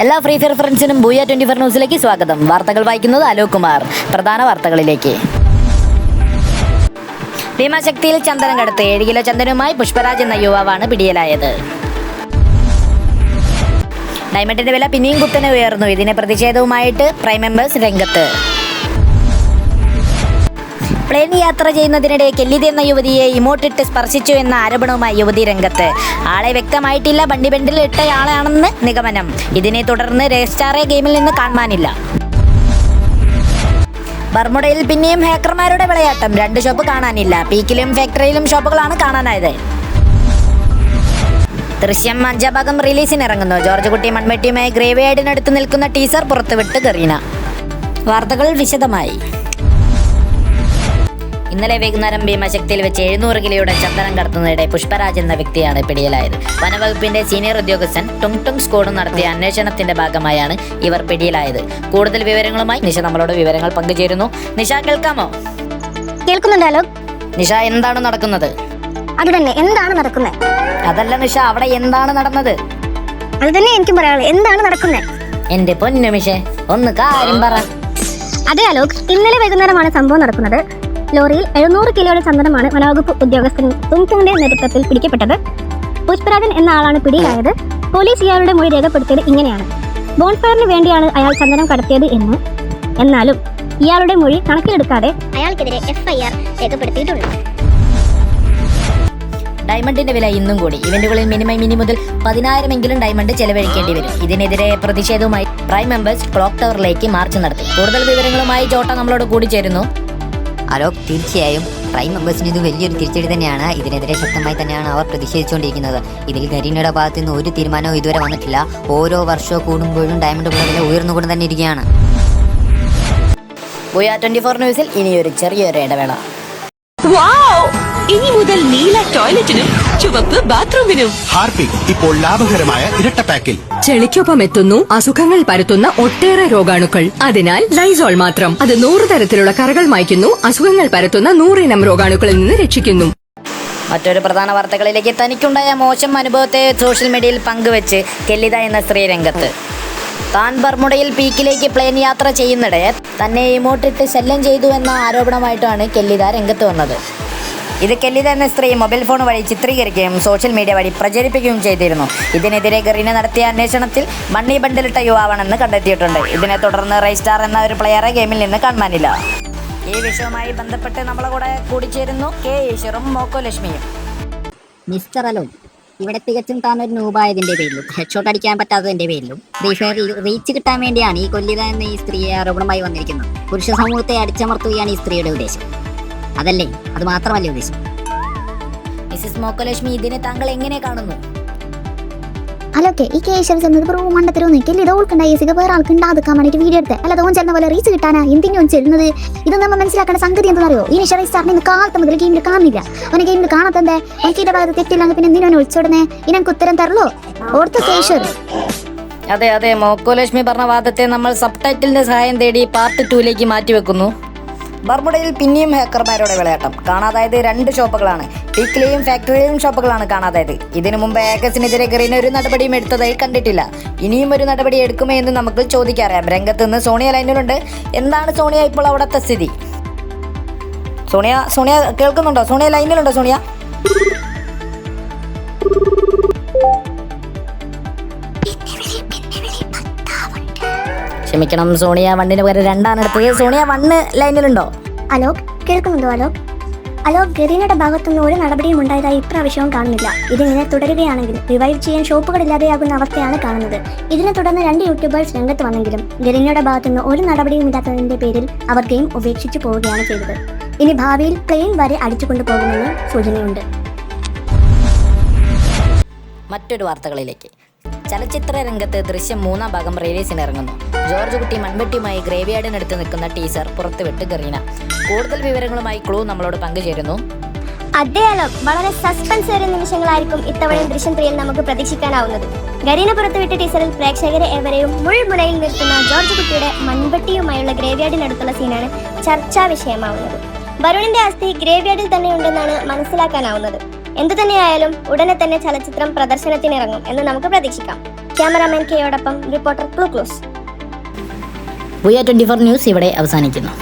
എല്ലാ free fire ഫ്രണ്ട്സിനും Booyah 24 ന്യൂസിലേക്ക് സ്വാഗതം. വാർത്തകൾ വായിക്കുന്നത് അലോക് കുമാർ. പ്രധാന വാർത്തകളിലേക്ക്. ഭീമാശക്തിയിൽ ചന്ദനം കടത്ത് 7 കിലോ ചന്ദനവുമായി പുഷ്പരാജ് എന്ന യുവാവാണ് പിടിയിലായത്. ഡയമണ്ടിന്റെ വില പിന്നെയും കുത്തനെ ഉയർന്നു. ഇതിന് പ്രതിഷേധവുമായിട്ട് പ്രൈം മെമ്പേഴ്സ് രംഗത്ത്. പ്ലെയിൻ യാത്ര ചെയ്യുന്നതിനിടെ കെല്ലിത് എന്ന യുവതിയെ ഇമോട്ടിട്ട് സ്പർശിച്ചു എന്ന ആരോപണവുമായി യുവതി രംഗത്ത്. ആളെ വ്യക്തമായിട്ടില്ല, ബണ്ടി ബെൻഡിൽ ഇട്ടയാളാണെന്ന് നിഗമനം. ഇതിനെ തുടർന്ന് രജിസ്റ്റാറെ ഗെയിമിൽ നിന്ന് കാണാനില്ല. ബർമുഡയിൽ പിന്നെയും ഹാക്കർമാരുടെ വിളയാട്ടം. 2 ഷോപ്പ് കാണാനില്ല. പീക്കിലും ഫാക്ടറിയിലും ഷോപ്പുകളാണ് കാണാനായത്. ദൃശ്യം 5ാം ഭാഗം റിലീസിനിറങ്ങുന്നു. ജോർജ് കുട്ടി മൺവെട്ടിയുമായി ഗ്രേവ്യാർഡിനടുത്ത് നിൽക്കുന്ന ടീസർ പുറത്തുവിട്ട് കരീന. വാർത്തകൾ വിശദമായി. ഇന്നലെ വൈകുന്നേരം ഭീമാശക്തിയിൽ വെച്ച് 700 കിലോയുടെ ചന്ദനം കടത്തുന്നതിനിടെ പുഷ്പരാജ് എന്ന വ്യക്തിയാണ് പിടിയിലായത്. വനവകുപ്പിന്റെ സീനിയർ ഉദ്യോഗസ്ഥൻ ടുങ് സ്ക്വാഡും നടത്തിയ അന്വേഷണത്തിന്റെ ഭാഗമായാണ് ഇവർ പിടിയിലായത്. കൂടുതൽ വിവരങ്ങളുമായി നിഷ നമ്മളോട് വിവരങ്ങൾ പങ്കുചേരുന്നു. നിഷ, കേൾക്കാമോ? കേൾക്കുന്നുണ്ടല്ലോ. നിഷ, എന്താണ് നടക്കുന്നത്? അത് തന്നെ, എന്താണ് നടക്കുന്നത്? അതല്ല നിഷ, അവിടെ എന്താണ് നടന്നത്? അത് തന്നെ എനിക്കും പറയാനുള്ളത്. എന്താണ് നടക്കുന്നത്? എന്റെ പൊന്നു നിമിഷേ, ഒന്ന് കാര്യം പറ. അതെ അലോക്, ഇന്നലെ വൈകുന്നേരമാണ് സംഭവം നടക്കുന്നത്. ലോറിയിൽ 700 കിലോയുടെ ചന്ദനമാണ് വനവകുപ്പ് ഉദ്യോഗസ്ഥൻ തുങ്ചുങ്ങിന്റെ നേതൃത്വത്തിൽ പിടിക്കപ്പെട്ടത്. പുഷ്പരാജൻ എന്ന ആളാണ് പിടിയിലായത്. പോലീസ് ഇയാളുടെ മൊഴി രേഖപ്പെടുത്തിയത് ഇങ്ങനെയാണ്: ബോൺഫയറിന് വേണ്ടിയാണ് അയാൾ ചന്ദനം കടത്തിയത് എന്ന്. എന്നാലും ഇയാളുടെ മൊഴി കണക്കിലെടുക്കാതെ അയാൾക്കെതിരെ FIR രേഖപ്പെടുത്തിയിട്ടുണ്ട്. ഡയമണ്ടിന്റെ വില ഇന്നും കൂടി. ഇവന്റുകളിൽ മിനി മുതൽ 10,000 ഡയമണ്ട് ചെലവഴിക്കേണ്ടി വരും. ഇതിനെതിരെ പ്രതിഷേധവുമായി പ്രൈം മെമ്പേഴ്സ് ക്ലോക്ക് ടവറിലേക്ക് മാർച്ച് നടത്തി. കൂടുതൽ വിവരങ്ങളുമായി ജോട്ട നമ്മളോട് കൂടി ചേരുന്നു. അലോക്, തീർച്ചയായും പ്രൈം മെമ്പേഴ്സിന് ഇത് വലിയൊരു തിരിച്ചടി തന്നെയാണ്. ഇതിനെതിരെ ശക്തമായി തന്നെയാണ് അവർ പ്രതിഷേധിച്ചുകൊണ്ടിരിക്കുന്നത്. ഇതിൽ ഗരീനയുടെ ഭാഗത്തു നിന്ന് ഒരു തീരുമാനവും ഇതുവരെ വന്നിട്ടില്ല. ഓരോ വർഷവും കൂടുമ്പോഴും ഡയമണ്ട് വില ഉയർന്നുകൊണ്ട് തന്നെ ഇരിക്കുകയാണ്. ബൂയ 24 ന്യൂസിൽ ഇനിയൊരു ചെറിയൊരു ഇടവേള. ഇനി മുതൽ നീല ടോയ്ലറ്റിനും ചുവപ്പ് ബാത്റൂമിനും ഹാർപിക് ഇപ്പോൾ ലാഭകരമായ ഇരട്ട പാക്കിൽ. ചെളിക്കൊപ്പം എത്തുന്നു അസുഖങ്ങൾ പരത്തുന്ന ഒട്ടേറെ രോഗാണുക്കൾ. അതിനാൽ ലൈസോൾ മാത്രം. അത് 100 തരത്തിലുള്ള കറകൾ മായ്ക്കുന്നു. അസുഖങ്ങൾ പരത്തുന്ന 100 ഇനം രോഗാണുക്കളിൽ നിന്ന് രക്ഷിക്കുന്നു. മറ്റൊരു പ്രധാന വാർത്തകളിലേക്ക്. തനിക്കുണ്ടായ മോശം അനുഭവത്തെ സോഷ്യൽ മീഡിയയിൽ പങ്കുവെച്ച് കെല്ലിത എന്ന സ്ത്രീ രംഗത്ത്. താൻ ബർമുഡയിൽ പീക്കിലേക്ക് പ്ലെയിൻ യാത്ര ചെയ്യുന്നിടെ തന്നെ ഇമോട്ടിട്ട് ശല്യം ചെയ്തു എന്ന ആരോപണമായിട്ടാണ് കെല്ലിത രംഗത്ത് വന്നത്. ഇത് കെല്ലിത എന്ന സ്ത്രീ മൊബൈൽ ഫോൺ വഴി ചിത്രീകരിക്കുകയും സോഷ്യൽ മീഡിയ വഴി പ്രചരിപ്പിക്കുകയും ചെയ്തിരുന്നു. ഇതിനെതിരെ ഗറീന നടത്തിയ അന്വേഷണത്തിൽ മണ്ണി ബണ്ടിലിട്ട യുവാവാണെന്ന് കണ്ടെത്തിയിട്ടുണ്ട്. ഇതിനെ തുടർന്ന് റൈസ്റ്റാർ എന്ന ഒരു പ്ലെയറെ ഗെയിമിൽ നിന്ന് കാണാനില്ല. ഈ വിഷയവുമായി ബന്ധപ്പെട്ട് നമ്മളെ കൂടെ കൂടിച്ചേരുന്നു കെ ഈശ്വറും മോക്കോ ലക്ഷ്മിയും. മിസ്റ്റർ അലോക്, ഇവിടെ തികച്ചും താൻ ഒരു നൂബായതിന്റെ പേരിലും ഹെഡ്ഷോട്ട് അടിക്കാൻ പറ്റാത്തതിന്റെ പേരിലും ഫ്രീ ഫയറിൽ റീച്ച് കിട്ടാൻ വേണ്ടിയാണ് ഈ കൊല്ലിത എന്ന ഈ സ്ത്രീയെ ആരോപണമായി വന്നിരിക്കുന്നത്. പുരുഷ സമൂഹത്തെ അടിച്ചമർത്തുകയാണ് ഈ സ്ത്രീയുടെ ഉദ്ദേശം. അതല്ലേ? അത് മാത്രമല്ലേ ഉദ്ദേശം? മിസ്സിസ് മോക്കോ ലക്ഷ്മി, ഇതിനെ താങ്കൾ എങ്ങനെ കാണുന്നു? അലോക്കെ, ഈ കേശവൻ ചെന്നത് ബ്രോ മണ്ടത്തരൊന്നും കെല്ലിത ഓൾക്കുണ്ടായി വേറെ ആൾക്ക് ഉണ്ടാക്കാൻ വേണ്ടിയിട്ട് വീഡിയോ എടുത്ത് അല്ല തോൻ ചെന്ന പോലെ റീച്ച് കിട്ടാനാ എന്തിനും ചെല്ലുന്നത്. ഇത് നമ്മൾ മനസ്സിലാക്കേണ്ട സംഗതി എന്താ അറിയോ? ഈ നിഷ റൈസ്റ്റാറിന് കാലത്ത് മുതൽ ഗെയിമിൽ കാണുന്നില്ല. അവനെ ഗെയിമിൽ കാണാത്തന്തേ? എനിക്ക് ഇതിന്റെ ഭാഗത്ത് തെറ്റില്ലെങ്കിൽ പിന്നെ എന്തിനാണ് ഒളിച്ചോടനെ? ഇനക്ക് ഉത്തരം തരല്ലോ ഓർത്ത് കേശവർ. അതെ, മോക്കോ ലക്ഷ്മി പറഞ്ഞ വാദത്തെ നമ്മൾ സബ് ടൈറ്റിലിന്റെ സഹായം തേടി പാർട്ട് 2ലേക്ക് മാറ്റിവെക്കുന്നു. ബർമുഡയിൽ പിന്നെയും ഹാക്കർമാരുടെ വിളയാട്ടം. കാണാതായത് 2 ഷോപ്പുകളാണ്. പീക്കിലെയും ഫാക്ടറിയിലും ഷോപ്പുകളാണ് കാണാതായത്. ഇതിനു മുമ്പ് ഹാക്കേഴ്സിനെതിരെ ഗറീന ഒരു നടപടിയും എടുത്തതായി കണ്ടിട്ടില്ല. ഇനിയും ഒരു നടപടി എടുക്കുമോ എന്ന് നമുക്ക് ചോദിക്കാറിയാം. രംഗത്ത് നിന്ന് സോണിയ ലൈനിലുണ്ട്. എന്താണ് സോണിയ ഇപ്പോൾ അവിടുത്തെ സ്ഥിതി? സോണിയ കേൾക്കുന്നുണ്ടോ? സോണിയ ലൈനിലുണ്ടോ? സോണിയ ക്ഷമിക്കണം, സോണിയ 1ന് പകരം 2 എടുത്തത്. സോണിയ 1 ലൈനിലുണ്ടോ? അലോക്, കേൾക്കുന്നുണ്ടോ? അലോക്, ഗരീനയുടെ ഭാഗത്തുനിന്ന് ഒരു നടപടിയും ഉണ്ടായതായി ഇപ്രാവശ്യവും കാണുന്നില്ല. ഇതിങ്ങനെ തുടരുകയാണെങ്കിൽ റിവൈവ് ചെയ്യാൻ ഷോപ്പുകളില്ലാതെയാകുന്ന അവസ്ഥയാണ് കാണുന്നത്. ഇതിനെ തുടർന്ന് 2 യൂട്യൂബേഴ്സ് രംഗത്ത് വന്നെങ്കിലും ഗരീനയുടെ ഭാഗത്തുനിന്ന് ഒരു നടപടിയും ഇല്ലാത്തതിന്റെ പേരിൽ അവർ ഗെയിം ഉപേക്ഷിച്ചു പോവുകയാണ് ചെയ്തത്. ഇനി ഭാവിയിൽ പ്ലെയിൻ വരെ അടിച്ചുകൊണ്ടു പോകുമെന്ന് സൂചനയുണ്ട്. മറ്റൊരു വാർത്തകളിലേക്ക്. ചലച്ചിത്ര രംഗത്ത് ദൃശ്യം 3ാം ഭാഗം റിലീസിനിറങ്ങുന്നു. ജോർജ് കുട്ടി മൺവെട്ടിയുമായി ഗ്രേവ്യാർഡിനടുത്ത് നിൽക്കുന്ന ടീസർ പുറത്തുവിട്ട് ഗറീന. കൂടുതൽ വിവരങ്ങളുമായി ക്ലൂ നമ്മളോട് പങ്കുചേരുന്നു. അതെ അലോക്, വളരെ സസ്പെൻസ് ഏറിയ നിമിഷങ്ങളായിരിക്കും ഇത്തവണയും ദൃശ്യം 3ൽ നമുക്ക് പ്രതീക്ഷിക്കാനാവുന്നത്. ഗരീന പുറത്തുവിട്ട ടീസറിൽ പ്രേക്ഷകരെ ഏവരെയും മുൾമുനയിൽ നിർത്തുന്ന ജോർജ് കുട്ടിയുടെ മൺവെട്ടിയുമായുള്ള ഗ്രേവ്യാർഡിനടുത്തുള്ള സീനാണ് ചർച്ചാ വിഷയമാവുന്നത്. വരുണിന്റെ അസ്ഥി ഗ്രേവ്യാർഡിൽ തന്നെയുണ്ടെന്നാണ് മനസ്സിലാക്കാനാവുന്നത്. എന്തു തന്നെയായാലും ഉടനെ തന്നെ ചലച്ചിത്രം പ്രദർശനത്തിനിറങ്ങും എന്ന് നമുക്ക് പ്രതീക്ഷിക്കാം. ക്യാമറാമാൻ കെയോടൊപ്പം റിപ്പോർട്ടർ ക്ലൂക്ലൂസ്. We are 24 ന്യൂസ് ഇവിടെ അവസാനിക്കുന്നു.